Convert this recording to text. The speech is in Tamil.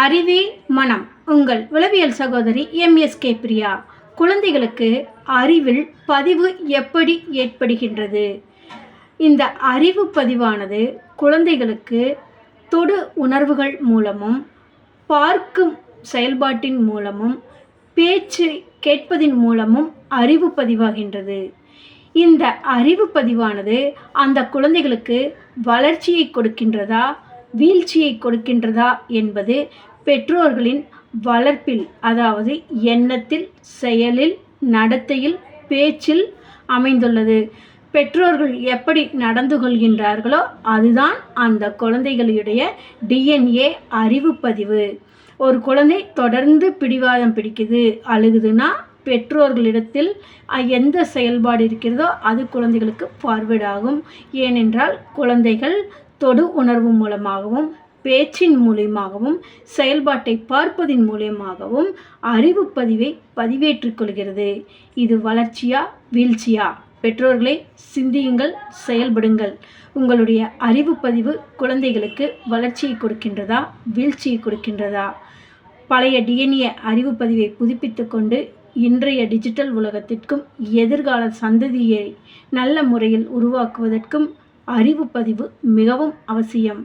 அறிவே மனம். உங்கள் உளவியல் சகோதரி எம்எஸ்கே பிரியா. குழந்தைகளுக்கு அறிவில் பதிவு எப்படி ஏற்படுகின்றது? இந்த அறிவு பதிவானது குழந்தைகளுக்கு தொடு உணர்வுகள் மூலமும், பார்க்கும் செயல்பாட்டின் மூலமும், பேச்சு கேட்பதின் மூலமும் அறிவு பதிவாகின்றது. இந்த அறிவு பதிவானது அந்த குழந்தைகளுக்கு வளர்ச்சியை கொடுக்கின்றதா, வீழ்ச்சியை கொடுக்கின்றதா என்பது பெற்றோர்களின் வளர்ப்பில், அதாவது எண்ணத்தில், செயலில், நடத்தையில், பேச்சில் அமைந்துள்ளது. பெற்றோர்கள் எப்படி நடந்து கொள்கின்றார்களோ அதுதான் அந்த குழந்தைகளுடைய டிஎன்ஏ அறிவு பதிவு. ஒரு குழந்தை தொடர்ந்து பிடிவாதம் பிடிக்குது, அழுகுதுன்னா பெற்றோர்களிடத்தில் எந்த செயல்பாடு இருக்கிறதோ அது குழந்தைகளுக்கு ஃபார்வேர்ட் ஆகும். ஏனென்றால் குழந்தைகள் தொடு உணர்வு மூலமாகவும், பேச்சின் மூலியமாகவும், செயல்பாட்டை பார்ப்பதின் மூலியமாகவும் அறிவு பதிவை பதிவேற்றிக் கொள்கிறது. இது வளர்ச்சியா, வீழ்ச்சியா? பெற்றோர்களே, சிந்தியுங்கள், செயல்படுங்கள். உங்களுடைய அறிவு பதிவு குழந்தைகளுக்கு வளர்ச்சியை கொடுக்கின்றதா, வீழ்ச்சியை கொடுக்கின்றதா? பழைய டிஎன்ஏ அறிவு பதிவை புதுப்பித்து கொண்டு இன்றைய டிஜிட்டல் உலகத்திற்கும் எதிர்கால சந்ததியை நல்ல முறையில் உருவாக்குவதற்கும் அறிவு பதிவு மிகவும் அவசியம்.